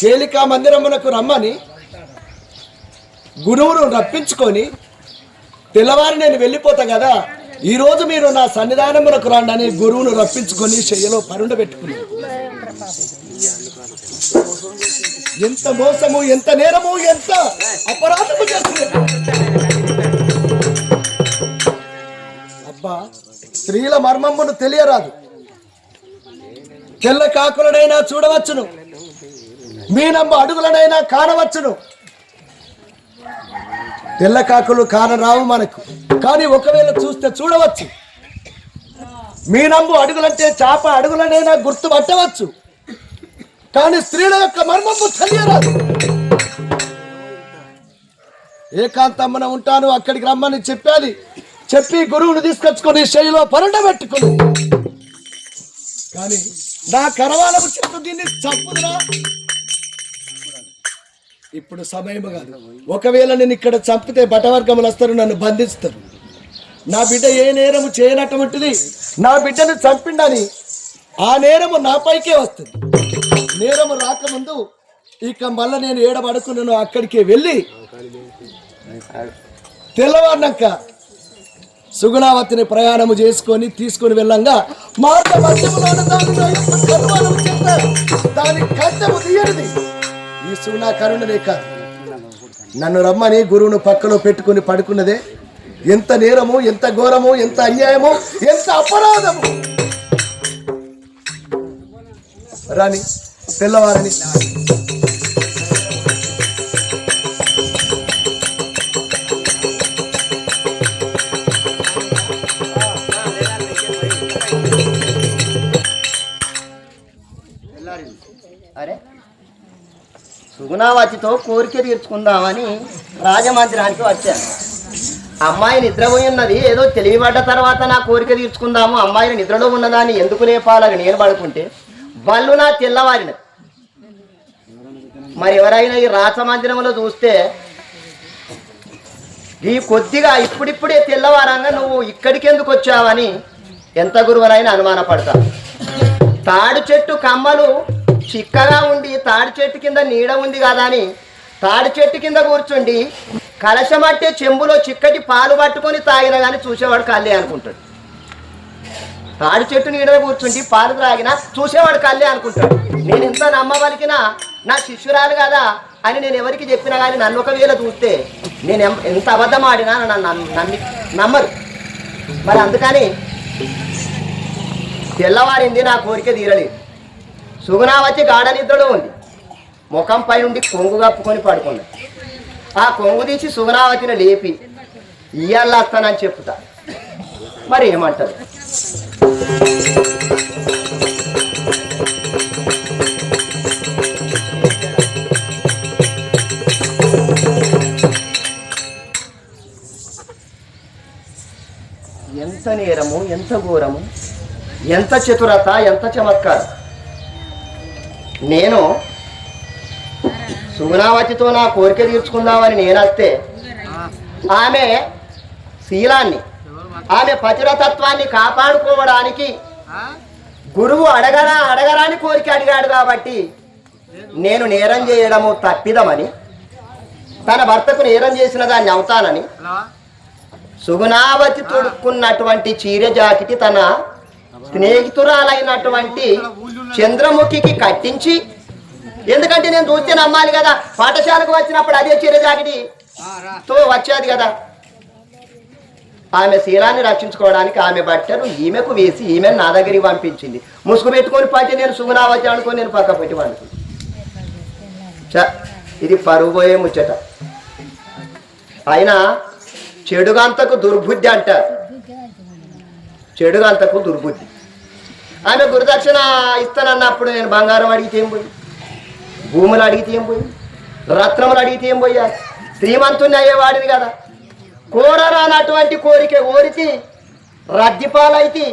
కేలికా మందిరమునకు రమ్మని గురువును రప్పించుకొని తెల్లవారి నేను వెళ్ళిపోతా కదా, ఈరోజు మీరు నా సన్నిధానమునకు రండి అని గురువును రప్పించుకొని చెయ్యలో పరుండబెట్టుకుని ఎంత మోసము, ఎంత నేరము, ఎంత అపరాధము చేస్తున్నారు. అబ్బా, స్త్రీల మర్మమును తెలియరాదు. తెల్ల కాకులనైనా చూడవచ్చును, మీనమ్మ అడుగులనైనా కానవచ్చును. తెల్ల కాకులు కానరావు మనకు, కానీ ఒకవేళ చూస్తే చూడవచ్చు. మీనమ్మ అడుగులంటే చేప అడుగులనైనా గుర్తుపట్టవచ్చు, కానీ స్త్రీల యొక్క మర్మము తెలియరాదు. ఏకాంతమ్మన ఉంటాను, అక్కడికి రమ్మని చెప్పి గురువును తీసుకొచ్చుకొని శైలిలో పరుండబెట్టుకుని, కానీ నా కరవాలకు చెప్తూ దీన్ని చంపుదురా. ఇప్పుడు సమయం కాదు. ఒకవేళ నేను ఇక్కడ చంపితే బటవర్గములు వస్తారు, నన్ను బంధిస్తారు. నా బిడ్డ ఏ నేరము చేయనటువంటిది నా బిడ్డను చంపిండని ఆ నేరము నాపైకే వస్తుంది. నేరము రాకముందు ఇక మళ్ళీ నేను ఏడబడుకున్నాను, అక్కడికి వెళ్ళి తెల్లవారినాక సుగుణావతిని ప్రయాణము చేసుకొని తీసుకొని వెళ్ళంగా మార్గ మధ్యములో దాని కంటము తీయనిది ఈ సుగుణ కరుణనే కాదు. నన్ను రమ్మని గురువును పక్కలో పెట్టుకుని పడుకున్నదే ఎంత నేరము, ఎంత ఘోరము, ఎంత అన్యాయము, ఎంత అపరాధము. రాని తెల్లవారని అరే, సుగుణావతితో కోరిక తీర్చుకుందామని రాజమందిరానికి వచ్చాను. అమ్మాయి నిద్రపోయి ఉన్నది, ఏదో తెలియబడ్డ తర్వాత నా కోరిక తీర్చుకుందాము, అమ్మాయిని నిద్రలో ఉన్నదాన్ని ఎందుకు లేపాలని నేను పడుకుంటే వాళ్ళు నా తెల్లవారినది. మరి ఎవరైనా ఈ రాజమందిరంలో చూస్తే ఈ కొద్దిగా ఇప్పుడిప్పుడే తెల్లవారంగా నువ్వు ఇక్కడికి ఎందుకు వచ్చావని ఎంత గురువునైనా అనుమానపడతా. తాడు చెట్టు కమ్మలు చిక్కగా ఉండి తాడి చెట్టు కింద నీడ ఉంది కదా అని తాడి చెట్టు కింద కూర్చుండి కలశమట్టే చెంబులో చిక్కటి పాలు పట్టుకొని తాగినా కానీ చూసేవాడు కళ్ళే అనుకుంటాడు. తాడి చెట్టు నీడలో కూర్చుండి పాలు తాగినా చూసేవాడు కళ్ళే అనుకుంటాడు. నేను ఎంత నమ్మబలికినా నా శిష్యురాలు కదా అని నేను ఎవరికి చెప్పినా కానీ నన్ను ఒకవేళ చూస్తే నేను ఎంత అబద్ధం ఆడినా నన్ను నమ్మరు. మరి అందుకని తెల్లవారింది, నా కోరిక తీరలేదు. సుగుణావతి గాఢ నిద్రలో ఉంది, ముఖం పై నుండి కొంగు కప్పుకొని పడుకున్నది. ఆ కొంగు తీసి సుగుణావతిని లేపి ఇయ్యాల వస్తానని చెప్తా. మరి ఏమంటారు? ఎంత నేరము, ఎంత ఘోరము, ఎంత చతురత, ఎంత చమత్కారం. నేను సుగుణావతితో నా కోరిక తీర్చుకుందామని నేనొస్తే ఆమె శీలాన్ని, ఆమె పతిరతత్వాన్ని కాపాడుకోవడానికి గురువు అడగరాని కోరిక అడిగాడు కాబట్టి నేను నేరం చేయడము తప్పిదమని, తన భర్తకు నేరం చేసిన దాన్ని అవుతానని సుగుణావతి తొడుక్కున్నటువంటి చీర జాకెట్ తన స్నేహితురాలైనటువంటి చంద్రముఖికి కట్టించి, ఎందుకంటే నేను చూస్తే నమ్మాలి కదా, పాఠశాలకు వచ్చినప్పుడు అదే చీర జాకెట్తో వచ్చేది కదా. ఆమె శీలాన్ని రక్షించుకోవడానికి ఆమె బట్టలు ఈమెకు వేసి ఈమెను నా దగ్గరికి పంపించింది. ముసుగు పెట్టుకొని పట్టి నేను సుగుణావతి అనుకొని నేను పక్క పెట్టి పండుకుంది. ఇది పరువు పోయే ముచ్చట. అయినా చెడుగంతకు దుర్బుద్ధి అంటారు. చెడుగంతకు దుర్బుద్ధి. ఆమె గురుదక్షిణ ఇస్తానన్నప్పుడు నేను బంగారం అడిగితే ఏం పోయి, భూములు అడిగితే ఏం పోయి, రత్నములు అడిగితే ఏం పోయా, శ్రీమంతుని అయ్యేవాడిని కదా. కోరరానటువంటి కోరిక కోరితి రద్దిపాలైతి.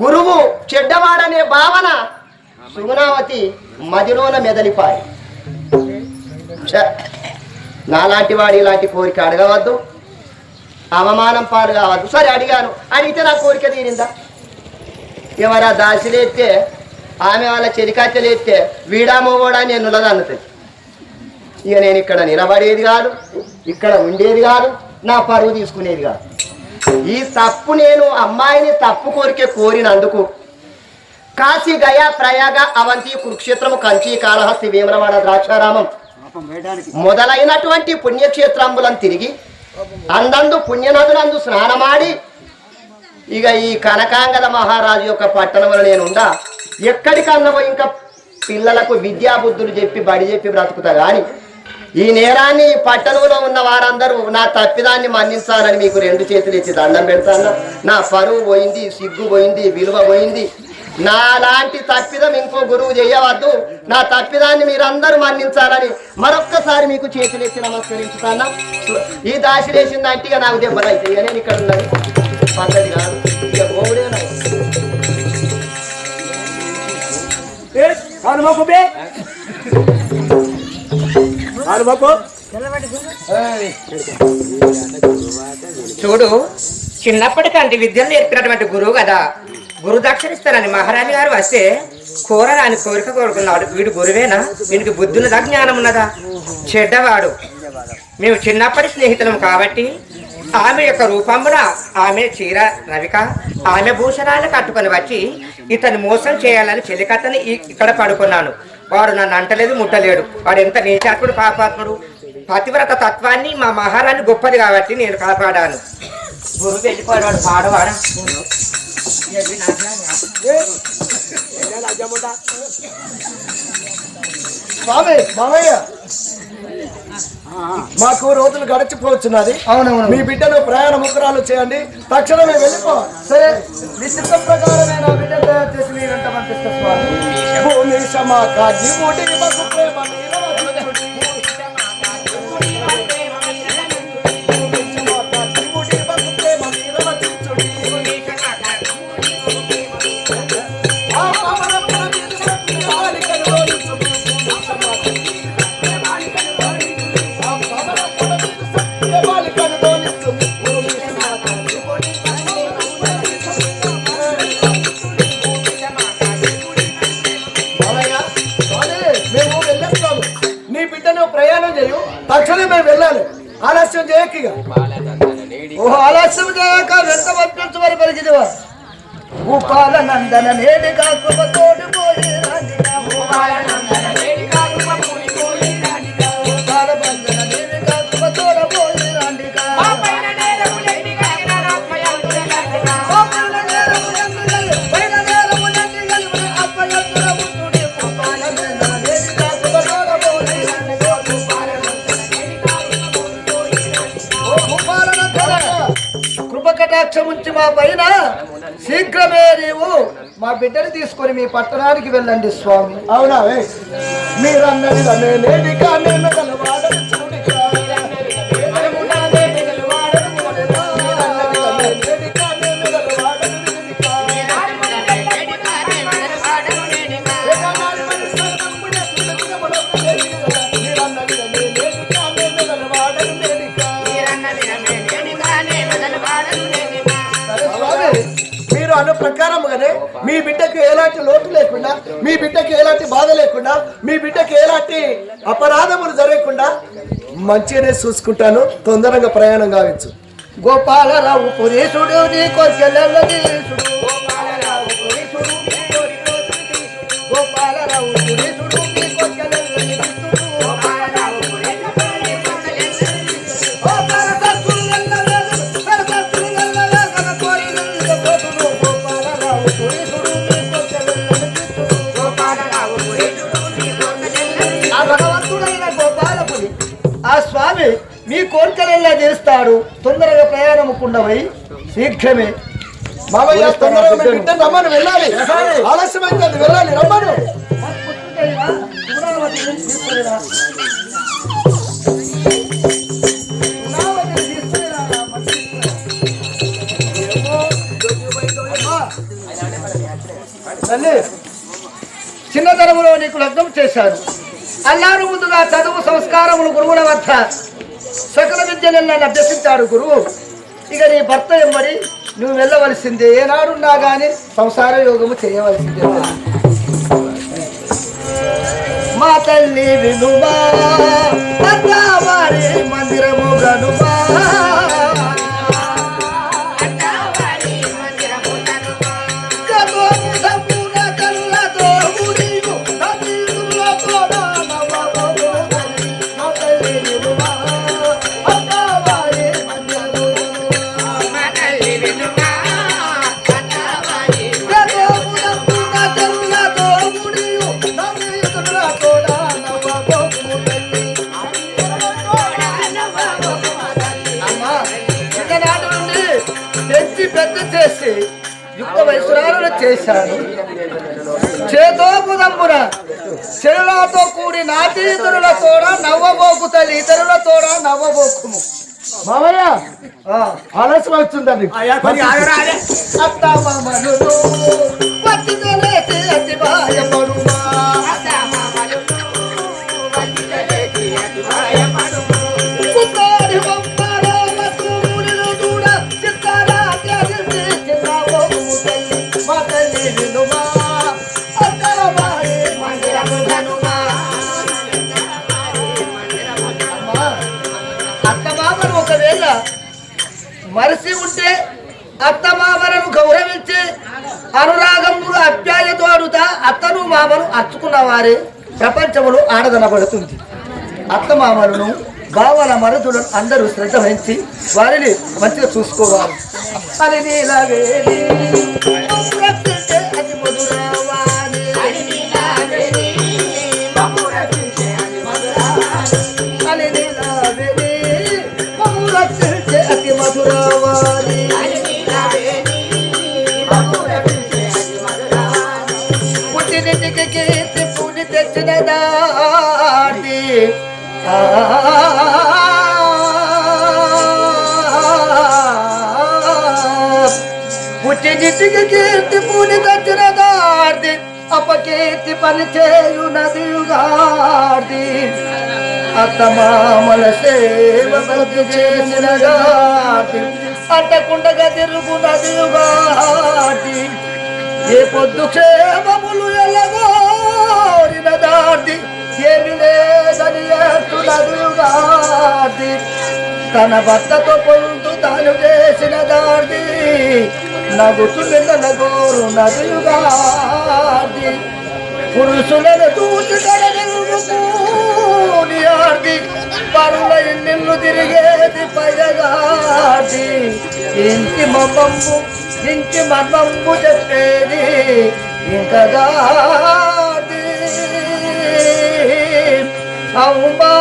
గురువు చెడ్డవాడనే భావన సుగుణావతి మదిలోన మెదలిపాయి. నాలాంటి వాడు ఇలాంటి కోరిక అడగవద్దు, అవమానం పాలు కావద్దు. సరే అడిగాను, అడిగితే నా కోరిక తీరిందా? ఎవరా దాసిలేస్తే ఆమె వాళ్ళ చెలికత్తెలు ఎత్తే వీడామో కూడా నేను ఉన్నదన్నుతుంది. ఇక నేను ఇక్కడ నిలబడేది కాదు, ఇక్కడ ఉండేది కాదు, నా పరువు తీసుకునేది కాదు. ఈ తప్పు నేను అమ్మాయిని తప్పు కోరికే కోరినందుకు కాశీ, గయా, ప్రయాగ, అవంతి, కురుక్షేత్రము, కంచి, కాళహస్తి, వేములవాడ, ద్రాక్షారామం మొదలైనటువంటి పుణ్యక్షేత్రంబులను తిరిగి అందందు పుణ్యనదులందు స్నానమాడి ఇక ఈ కనకాంగద మహారాజు యొక్క పట్టణంలో నేనుండా ఎక్కడికన్నా పోయి ఇంకా పిల్లలకు విద్యాబుద్ధులు చెప్పి బడి చెప్పి బ్రతుకుతా కానీ ఈ నేరాన్ని ఈ పట్టణంలో ఉన్న వారందరూ నా తప్పిదాన్ని మన్నించాలని మీకు 2 చేతులు ఇచ్చి దండం పెడతాను. నా పరువు పోయింది, సిగ్గు పోయింది, విలువ పోయింది. నా లాంటి తప్పిదం ఇంకో గురువు చేయవద్దు. నా తప్పిదాన్ని మీరందరూ మన్నించాలని మరొక్కసారి మీకు చేతులు ఎత్తి నమస్కరించుతాను. ఈ దాసి వేసిందంటే ఇక నాకు దెబ్బలైతే ఇక నేను ఇక్కడ ఉన్నది పద్ధతి కాదు. ఇక గోవుడే చూడు, చిన్నప్పటికంటే విద్యను నేర్పినటువంటి గురువు కదా, గురు దక్షిణిస్తానని మహారాణి గారు వస్తే కోరరాని కోరిక కోరుకున్నాడు. వీడు గురువేనా? వీనికి బుద్ధి ఉన్నదా, జ్ఞానం ఉన్నదా? చెడ్డవాడు. మేము చిన్నప్పటి స్నేహితులం కాబట్టి ఆమె యొక్క రూపమున ఆమె చీర రవిక ఆమె భూషణాన్ని కట్టుకొని వచ్చి ఇతను మోసం చేయాలని చెలికత్తని ఇక్కడ పడుకున్నాను. వాడు నన్ను అంటలేదు, ముట్టలేడు. వాడు ఎంత నీచాత్ముడు, పాపాత్ముడు. పతివ్రత తత్వాన్ని మా మహారాణి గొప్పది కాబట్టి నేను కాపాడాను. గురువు వెళ్ళిపోయాడు, పాడవాడా? మాకు రోజులు గడిచిపోవచ్చున్నది. అవునవును. మీ బిడ్డను ప్రయాణ ముఖరాలు చేయండి, తక్షణమే వెళ్ళిపో. సరే, మీ చిత్త ప్రకారమే నా బిడ్డ తయారు చేసి మీరంట పంపిస్తా స్వామి. భూమి సమాకాన్ని మూటిని మాకు ప్రేమ తక్షణమే మేము వెళ్ళాలి. ఆలస్యం చేయక ఆలస్యం చేయక వెంట పంపించు మరి పరిగిదివా భూపాల నందన నేడి కాకుమ తోడు పోయి భూపాల బంధన నేడి కాకుమ తోడ పోయి రాండికా కృపకటాక్షముంచి మా పైన శీఘ్రమే నీవు మా బిడ్డని తీసుకొని మీ పట్టణానికి వెళ్ళండి స్వామి. అవునా? మీరన్నది అను ప్రకారంగానే మీ బిడ్డకు ఎలాంటి లోటు లేకుండా, మీ బిడ్డకి ఎలాంటి బాధ లేకుండా, మీ బిడ్డకి ఎలాంటి అపరాధములు జరగకుండా మంచిగానే చూసుకుంటాను. తొందరగా ప్రయాణం కావచ్చు. గోపాలరావు పురీషుడు నీకో చెల్లెల్లదీసుడు గోపాలరావు పురీషుడు నీకో ఆ స్వామి మీ కోరికలెల్లా చేస్తాడు. తొందరగా ప్రయాణముకుండవై శీఘ్రమే మామయ్య తొందరగా రమ్మను, వెళ్ళాలి. ఆలస్యమైతే వెళ్ళాలి, రమ్మను. చిన్నతనములో నీకు లగ్నం చేశాను. అల్లారు ముందుగా చదువు సంస్కారములు గురువుల వద్ద సకల విద్యనెల్లా అభ్యసించాడు గురువు. ఇక నీ భర్త ఎంబడి నువ్వు వెళ్ళవలసిందే. ఏనాడున్నా గాని సంసార యోగము చేయవలసిందే. మా తల్లి వినుమా అత్తవారి మందిరము గనుమా యుక్త వయసురాలను చేశాను చేతోపుదంబున చెరులతో కూడి నాటి ఇతరుల తోడ నవ్వబోకు తల్లి ఇతరుల తోడ నవ్వబోకుము మామయ్య ఆలస్యం అవుతుందండి అత్త మామలు అతి భయపడుమా మరసి ఉంటే అత్తమామలను గౌరవించి అనురాగములు అభ్యాయతో అడుగుతా అత్తను మామను అర్చుకున్న వారే ప్రపంచములు ఆడదనబడుతుంది. అత్తమామలను బావల మరుదులను అందరూ శ్రద్ధ వహించి వారిని మంచిగా చూసుకోవాలి. అది నీలవేణి అతి మధురవాణి అది నీలవేణి అతి మధురవాణి పుట్టినిటికి కీర్తి పుని తెచ్చిన దాడి పుట్టినిటికి కీర్తి పుని తెచ్చిన దాడి అపకీర్తి పని చేయునదిగాడి అత్తమామల సేవ భక్తి చేసిన గాటి అట్టకుండగా తిరుగునదిగాటి ఏ పొద్దు క్షేమములు ఎల్లగోరిన దాటి ఏమి లేదని ఏట్టునదిగాటి తన భర్తతో పొందు తాను చేసిన దాటి నగుతు నగోరు నదిగాటి పురుషులను చూసి కడగలుగుతూనియాడి పరుల ఇల్లు తిరిగేది పైగాడి ఇంటి మమ్మమ్ము ఇంటి మర్మమ్ము చెప్పేది ఇంకా గాడి అమ్మా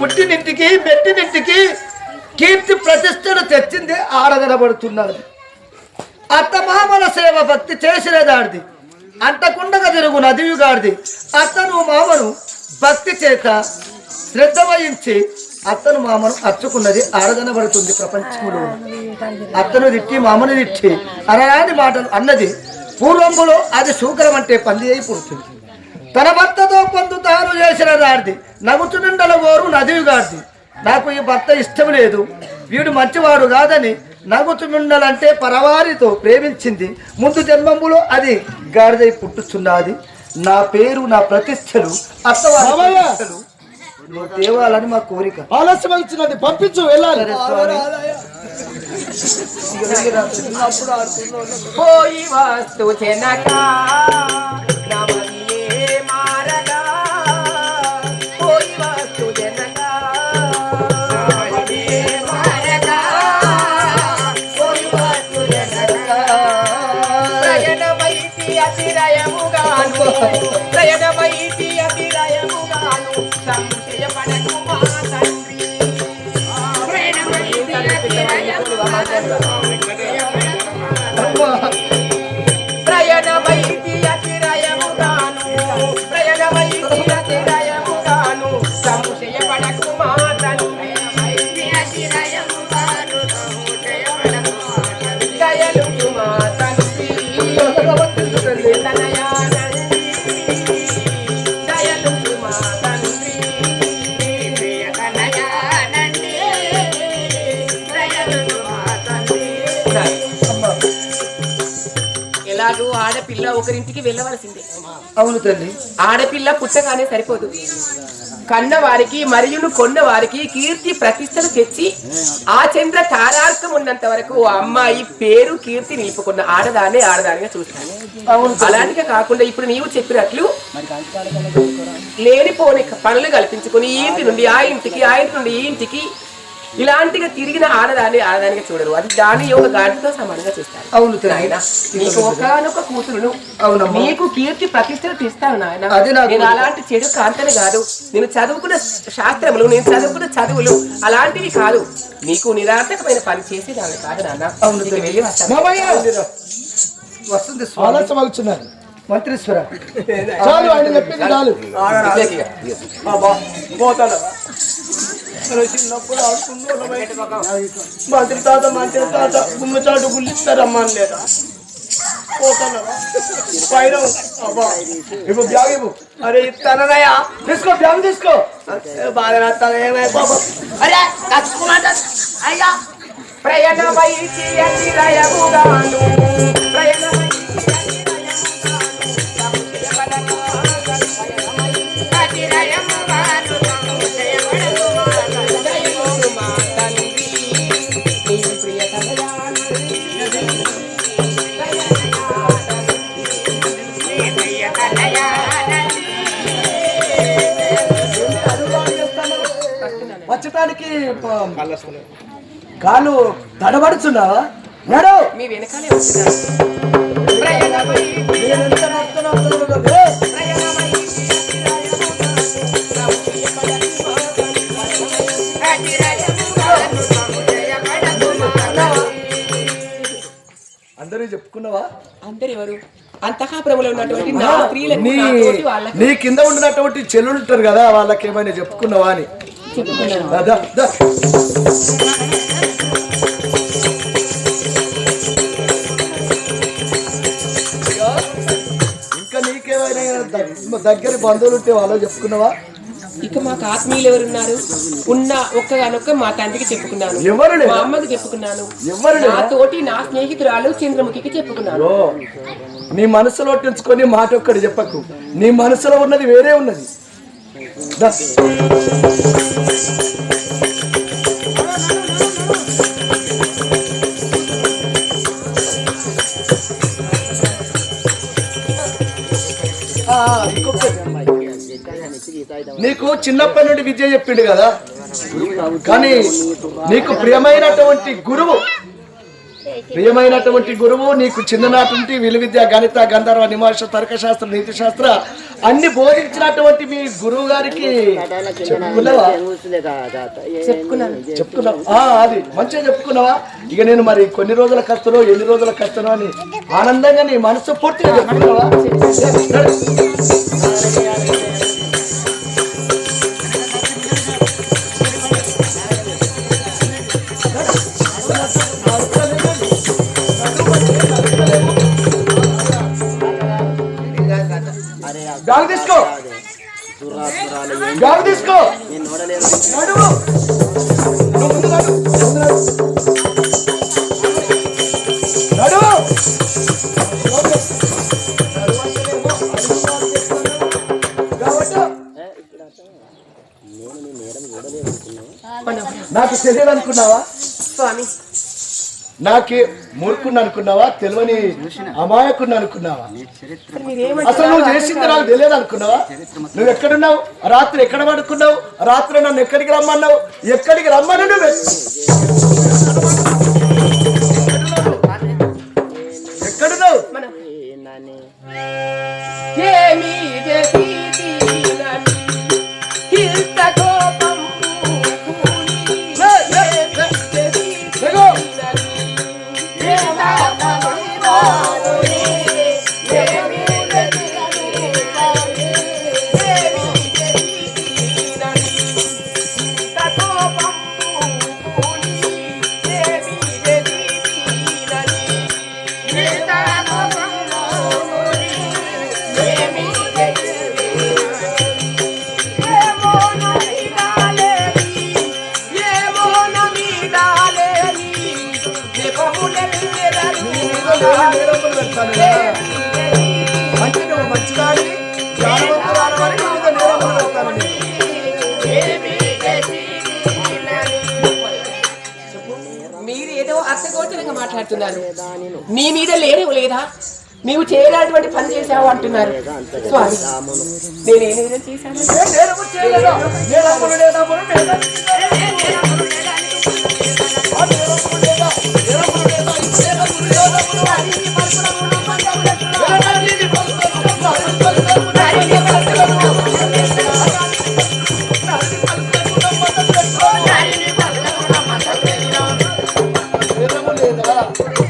పుట్టినింటికి మెట్టినింటికి కీర్తి ప్రతిష్టలు తెచ్చింది ఆడగనబడుతున్నది. అత్తమామల సేవ భక్తి చేసిన దాడిది అంటకుండగా తిరుగు నదిగాడిది అత్తను మామను భక్తి చేత శ్రద్ధ వహించి అత్తను మామను అర్చుకున్నది ఆడగనబడుతుంది. ప్రపంచంలో అత్తను తిట్టి మామను తిట్టి అనరాని మాటలు అన్నది పూర్వంలో అది శూకరం అంటే పంది అయి పుడుతుంది. తన భర్తతో పొందు తాను చేసిన దాడిది నగుచునిండల గోరు నదిగాడిది నాకు ఈ భర్త ఇష్టం లేదు వీడు మంచివాడు కాదని నగుచుమిండలంటే పరవారితో ప్రేమించింది. ముందు జన్మములో అది గాడిదై పుట్టుచున్నది. నా పేరు నా ప్రతిష్టలు అత్తవారు తేవాలని మా కోరిక. ఆలస్యం అవుతున్నది, పంపించు వెళ్ళాలి. పోయి వస్తు చెనక ఎలాగో ఆడపిల్ల ఒకరింటికి వెళ్ళవలసిందే. అవును తల్లి. ఆడపిల్ల పుట్టగానే సరిపోదు. కన్న వారికి మరియు కొన్న వారికి కీర్తి ప్రతిష్టలు తెచ్చి ఆ చంద్ర తారార్కం ఉన్నంత వరకు అమ్మాయి పేరు కీర్తి నిలుపుకున్న ఆడదానిగా చూస్తాను. అలాంటిగా కాకుండా ఇప్పుడు నీవు చెప్పినట్లు లేనిపోని పనులు కల్పించుకొని ఈ ఇంటి నుండి ఆ ఇంటికి, ఆ ఇంటి నుండి ఈ ఇంటికి ఇలాంటిగా తిరిగిన ఆడదానిగా చూడరు. అది దాని యొక్క గాడితో సమానంగా చూస్తారు. అవును నాయన, నీకు ఒకనొక కూతురును, నీకు కీర్తి ప్రతిష్టలు తీస్తాను నాయన. నేను అలాంటి చెడు కాంతని కాదు. నేను చదువుకున్న శాస్త్రములు, నేను చదువుకున్న చదువులు అలాంటివి కాదు. నీకు నిరార్థకమైన పని చేసి దాన్ని కాదు నాన్న. వెళ్ళి వస్తుంది. ఆలస్యం అవుతున్నారు మంత్రీశ్వర. చాలు, ఆయన చెప్పింది చాలు. చిన్నప్పుడు మంత్రి తాత గుమ్మచాటు గుల్లిస్తారమ్మా లేదా పైన ఇప్పుడు బ్యాగ్ ఇవ్వు. అరే ఇస్తానయ్యా, తీసుకో బ్యాగ్ తీసుకో. బాగా రాస్తాను ఏమై బాబా. అరే కచ్చుకున్నట్ట అయ్యా ప్రయాణమై వచ్చటానికి కాలు తడబడుతున్నావా? నడు. మీ వెనకాలే వస్తున్నారు. అందరూ చెప్పుకున్నావా? అందరు ఎవరు? అంతఃపురంలో ఉన్నటువంటి నా స్త్రీలకు, నా తోటి వాళ్ళకి, నీ కింద ఉన్నటువంటి చెల్లులు ఉంటారు కదా, వాళ్ళకి ఏమైనా చెప్పుకున్నావా అని చెప్పుకున్నాను. ఇంకా నీకేమైనా దగ్గర బంధువులు ఉంటే వాళ్ళు చెప్పుకున్నావా? ఇక మాకు ఆత్మీయులు ఎవరున్నారు? ఉన్న ఒక్కగానొక్క మా తండ్రికి చెప్పుకున్నాను, మా అమ్మకి చెప్పుకున్నాను, నా తోటి నా స్నేహితురాలు చంద్రముఖికి చెప్పుకున్నాను. నీ మనసులో ఒట్టించుకొని మాట ఒక్కటి చెప్పకు. నీ మనసులో ఉన్నది వేరే ఉన్నది. నీకు చిన్నప్పటి నుండి విద్య చెప్పిండు కదా, కానీ నీకు ప్రియమైనటువంటి గురువు నీకు చిన్ననాటి నుండి విలువిద్య, గణిత, గంధర్వ, నిమాష, తర్కశాస్త్ర, నీతి శాస్త్ర అన్ని బోధించినటువంటి మీ గురువు గారికి చెప్పుకున్నావా? అది మంచిగా చెప్పుకున్నావా? ఇక నేను మరి కొన్ని రోజుల కష్టనో ఎన్ని రోజుల కష్టనో అని ఆనందంగా నీ మనసు పూర్తిగా చెప్పుకున్నావా? గాలి తీసుకో, గాలి తీసుకో. నడువు. నాకు తెలియదు అనుకున్నావా? స్వామి, నాకే మూర్ఖుని అనుకున్నావా? తెలియని అమాయకుని అనుకున్నావా? అసలు నువ్వు చేసింది నాకు తెలియదు అనుకున్నావా? నువ్వు ఎక్కడున్నావు? రాత్రి ఎక్కడ పడుకున్నావు? రాత్రి నన్ను ఎక్కడికి రమ్మన్నావు? ఎక్కడికి రమ్మని నువ్వు ఎక్కడున్నావు? Yeah. మాట్లాడుతున్నారు. నీ మీద లేని లేదా, నీవు చేయనటువంటి పని చేశావు అంటున్నారు. స్వామి, నేనేం నేరం చేశాను?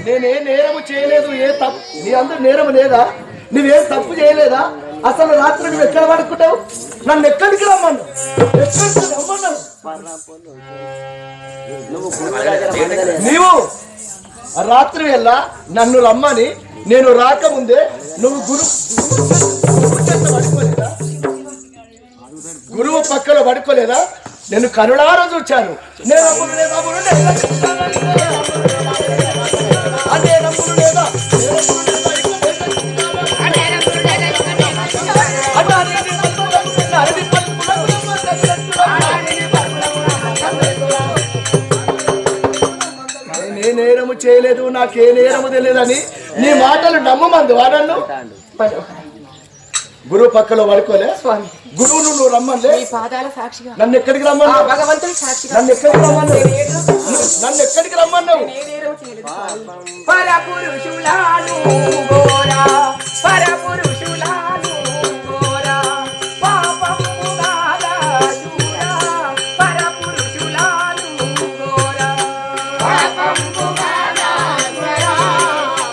నేనే నేరము చేయలేదు. ఏ తప్పు నీ అందరూ నేరము లేదా? నువ్వేం తప్పు చేయలేదా? అసలు రాత్రి నువ్వు ఎక్కడ పడుకుంటావు? నన్ను ఎక్కడికి రమ్మన్నావు? ఎక్కడికి రమ్మన్నావు? నీవు రాత్రి వేళ నన్ను రమ్మని నేను రాకముందే నువ్వు గురువు పక్కన పడుకోలేదా? నేను కరుణారా చూచాను. నేను నేనేరము చేయలేదు, నాకే నేరము తెలియదని నీ మాటలు నమ్మమంది వాడన్ను. గురువు పక్కలో పడుకోలే స్వామి, గురువును నువ్వు రమ్మలే. ఈ పాదాల సాక్షిగా నన్ను ఎక్కడికి రమ్మన్నావు? భగవంతుడి సాక్షిగా నన్ను ఎక్కడికి రమ్మన్నావు? నన్ను ఎక్కడికి రమ్మన్నావు? పరపురుషులాను గోరా, పరపురుషులాను గోరా, పాపము గారా చూరా, పరపురుషులాను గోరా, పాపము గారా చూరా,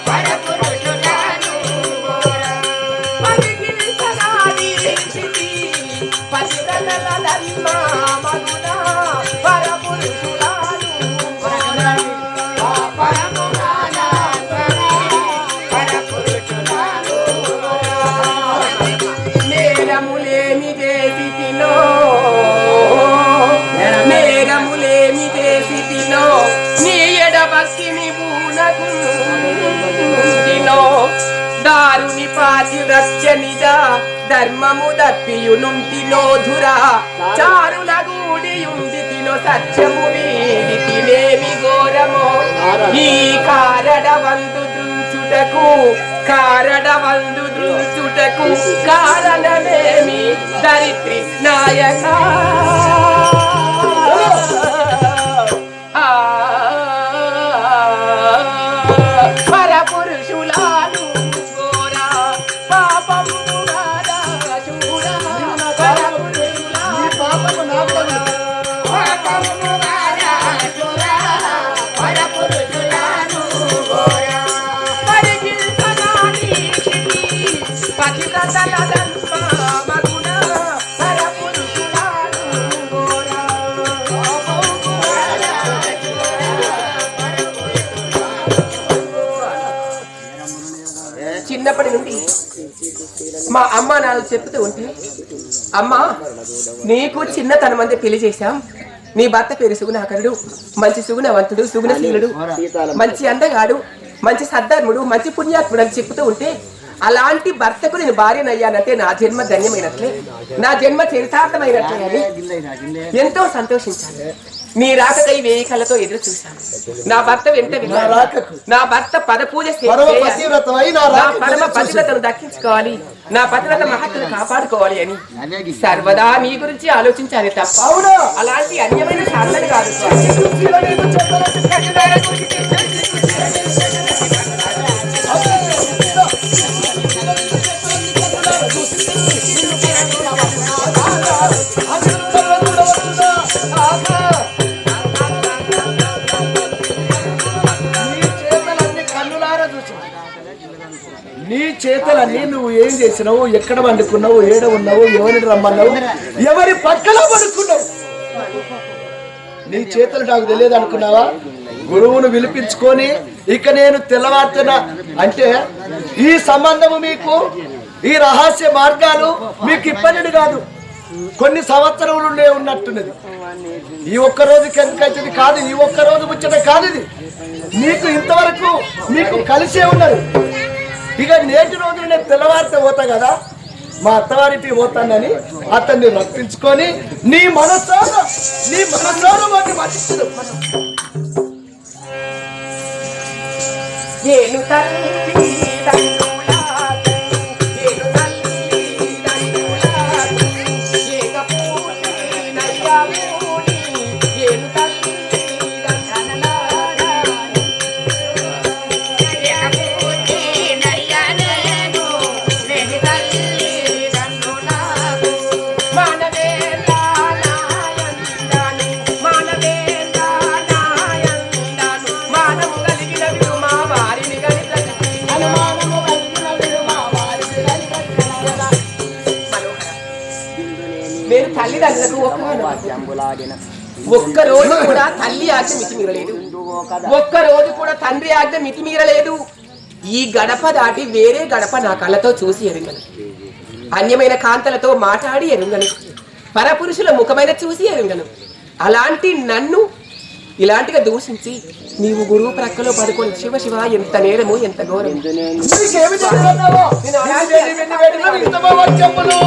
పరపురుషులాను గోరా, పతికించగాని స్థితి పతిరలల ధర్మ మగునా, పరపురుషులాను గోరా, పాపము గారా నేరములేమి చేసి తినో, నేరములేమి చేసి తినో, నీ ఎడబక్కిని బూనగుంటినో, దారుని పాతి రక్ష నిజ ధర్మము దప్పియునుంటినో ధురా, చారుల గూడియుండి తినో సత్యము వీడి తినేమి ఘోరమో, ఈ కారడవందు దృంచుటకు, కారడవందు దృంచుటకు కారణమేమి దరిత్రి నాయక. పరపురుషులాను గోరా, పాపము గారా చూడా, పరపురుషులాను గోరా, పాపము గారా చూడా, పరపురుషులాను గోరా, పరిగిల్చగాని క్షితి పతివ్రతల ధర్మ మగునా, పరపురుషులాను గోరా, పాపము గారా చిన్నప్పటి నుండి మా అమ్మ నాన్న చెప్తూ ఉంటే, అమ్మ నీకు చిన్నతనం అంతే పెళ్లి చేశాం, నీ భర్త పేరు సుగుణాకరుడు, మంచి సుగుణవంతుడు, సుగుణశీలుడు, మంచి అందగాడు, మంచి సద్ధర్ముడు, మంచి పుణ్యాత్ముడు అని చెప్తూ ఉంటే, అలాంటి భర్తకు నేను భార్యనయ్యానంటే నా జన్మ ధన్యమైనట్లే, నా జన్మ చరితార్థమైనట్లే అని ఎంతో సంతోషించాను. నీ రాకకై 1000 కళ్ళతో ఎదురు చూశాను. నా భర్త వెంట వెళ్ళాను. నా భర్త పదపూజ నా పరమ పతివ్రతను దక్కించుకోవాలి, నా పతివ్రత మహత్తును కాపాడుకోవాలి అని సర్వదా నీ గురించి ఆలోచించాలి తప్ప అలాంటి అన్యమైన సాధన కాదు. నీ చేతలన్నీ నువ్వు ఏం చేసినావు, ఎక్కడ వండుకున్నావు, ఏడ ఉన్నావు, ఎవరిని రమ్మన్నావు, ఎవరి పక్కన పడుకున్నావు, నీ చేతులు నాకు తెలియదు అనుకున్నావా? గురువును పిలిపించుకొని ఇక నేను తెల్లవారుతున్నా అంటే ఈ సంబంధము మీకు, ఈ రహస్య మార్గాలు మీకు ఇబ్బంది కాదు, కొన్ని సంవత్సరములుండే ఉన్నట్టున్నది. ఈ ఒక్క రోజుకి ఎందుకైతుంది కాదు, ఈ ఒక్క రోజు ముచ్చట కాదు, ఇది మీకు ఇంతవరకు మీకు కలిసే ఉన్నది. ఇక నేటి రోజు నేను తెల్లవారితే పోతా కదా, మా అత్తవారింటికి పోతానని అతన్ని రప్పించుకొని నీ మనసారా వాటిని మర్చిపోదు. ఏను తల్లి తండ్రులాకు, ఏను తల్లి తండ్రులాకు, ఏకపూని నయ్యమూని, ఏను తల్లి తండ్రులాకు, ఏకపూని నయ్యనేను, లేని తల్లి తండ్రులాకు, మానవేంద్ర నాయందాను, మానవేంద్ర నాయందాను, మానము కలిగిన విడుమా వారిని గణితకి, అనుమానము కలిగిన విడుమా వారిని గణితకి. నేను తల్లిదండ్రులకు ఒక్క రోజు కూడా తల్లి ఆజ్ఞ మితిమీరలేదు, ఒక్క రోజు కూడా తండ్రి ఆజ్ఞ మితిమీరలేదు. ఈ గడప దాటి వేరే గడప నా కళ్ళతో చూసి ఎరుగను, అన్యమైన కాంతలతో మాట్లాడి ఎరుగను, పరపురుషుల ముఖమైన చూసి ఎరుగను. అలాంటి నన్ను ఇలాంటిగా దూషించి నీవు గురువు ప్రక్కలో పడుకొని శివ శివ ఎంత నేరము ఎంత ఘోరం. నీకేమి చెప్తున్నావో? నేను అలాంటి వెన్ను వేడిలో ఇంతబావో చెప్పులు.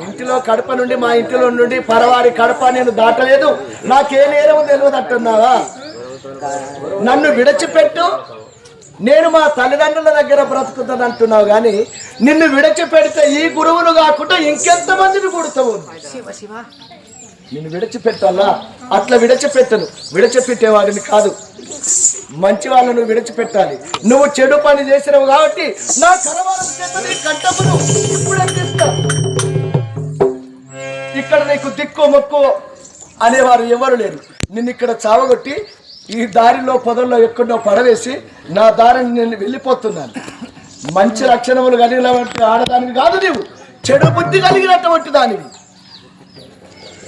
ఇంటిలో కడప నుండి మా ఇంటిలో నుండి పరవారి కడప నేను దాటలేదు, నాకే నేరము తెలియదు అంటున్నావా? నన్ను విడిచిపెట్టు, నేను మా తల్లిదండ్రుల దగ్గర బ్రతుకుతాను అంటున్నావు కానీ నిన్ను విడిచిపెడితే ఈ గురువులు కాకుండా ఇంకెంతమందిని కొడతావు? శివ శివ నిన్ను విడిచిపెట్టాలా? అట్లా విడిచిపెట్టను, విడిచిపెట్టేవాడిని కాదు, మంచి వాళ్ళను విడిచిపెట్టాలి. నువ్వు చెడు పని చేసినావు కాబట్టి నా కరవారం చేత నీ కంటమును ఇప్పుడు అందిస్తా. ఇక్కడ నీకు దిక్కు మొక్కు అనేవారు ఎవరు లేరు. నిన్ను ఇక్కడ చావగొట్టి ఈ దారిలో పొదల్లో ఎక్కడో పడవేసి నా దారిని నేను వెళ్ళిపోతున్నాను. మంచి లక్షణములు కలిగినటువంటి ఆడదానివి కాదు నీవు, చెడు బుద్ధి కలిగినటువంటి దానివి.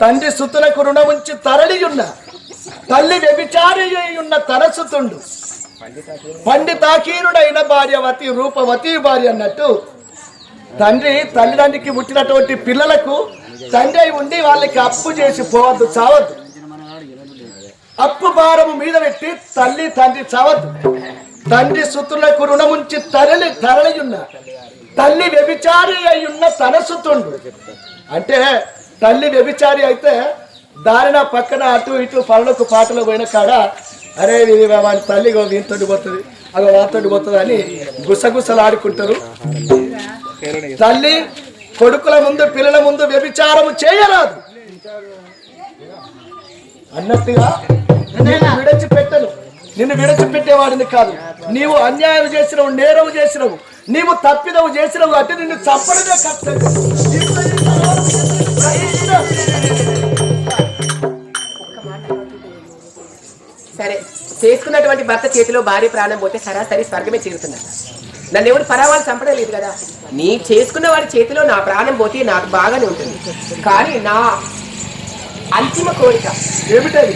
తండ్రి సుతులకు రుణముంచి తరలి ఉన్న, తల్లి వ్యభిచారి ఉన్న తరసుతుండు, పండితాకీరుడైన భార్యవతి రూపవతి భార్య అన్నట్టు తండ్రి తల్లిదండ్రికి పుట్టినటువంటి పిల్లలకు తండ్రి అయి ఉండి వాళ్ళకి అప్పు చేసి పోవద్దు, చావద్దు. అప్పు భారము మీద పెట్టి తల్లి తండ్రి చావద్దు. తండ్రి సుతులకు రుణముంచి తరలియున్న, తల్లి వ్యభిచారి అయి ఉన్న తనసుతుండు. అంటే తల్లి వ్యభిచారి అయితే దారిన పక్కన అటు ఇటు పనులకు పాటలు పోయిన కాడ అరే వాడి తల్లి వీంతోటి పోతుంది, అగో వాతోటి పోతుంది అని గుసగుసలు ఆడుకుంటారు. తల్లి కొడుకుల ముందు పిల్లల ముందు వ్యభిచారము చేయరాదు అన్నట్టుగా నేను విడిచిపెట్టను. నిన్ను విడిచిపెట్టేవాడిని కాదు. నీవు అన్యాయం చేసినవు, నేరం చేసినవు, నీవు తప్పిదవు చేసినవు అంటే నిన్ను చంపడమే కష్టం. సరే, చేసుకున్నటువంటి భర్త చేతిలో భార్య ప్రాణం పోతే సరాసరి స్వర్గమే చేరుతున్నాడు. నన్ను ఎవరు పరావాళ్ళు చంపడం లేదు కదా. నీ చేసుకున్న వాడి చేతిలో నా ప్రాణం పోతే నాకు బాగానే ఉంటుంది. కానీ నా అంతిమ కోరిక ఏమిటది?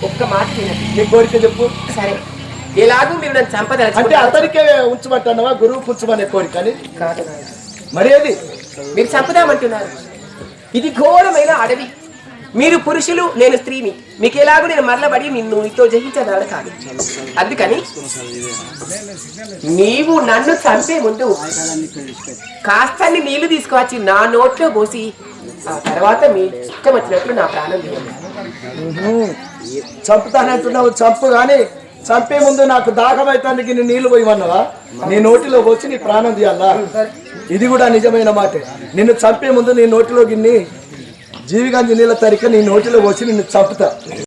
ఒక్క మాట వినండి. నీ కోరిక చెప్పు. సరే, ఎలాగూ మీరు నన్ను చంపదలుచుకుంటే అంటే అతనికే ఉంచమంటున్నావా? గురువు పుచ్చమనే కోరిక అని కాదు, మరి ఏది? మీరు చంపుదామంటున్నారు. ఇది ఘోరమైన అడవి. మీరు పురుషులు, నేను స్త్రీని. మీకు ఎలాగో నేను మరలబడి నిన్ను నీతో జయించదాడు కాదు. అందుకని నీవు నన్ను చంపే ముందు కాస్తన్ని నీళ్లు తీసుకువచ్చి నా నోట్లో పోసి ఆ తర్వాత మీ ఇష్టం వచ్చినట్లు నా ప్రాణం తీయండి. చంపుతానంటున్నావు, చంపు. కానీ చంపే ముందు నాకు దాహం అవుతానికి నీ నీళ్లు పోయమన్నావా? నీ నోటిలో పోసి నీ ప్రాణం తీయాలా? ఇది కూడా నిజమైన మాటే. నిన్ను చంపే ముందు నీ నోటిలో గిన్ని జీవిగాంజి నీళ్ళ తరిక నీ నోటిలో పోసి నిన్ను చంపుతా.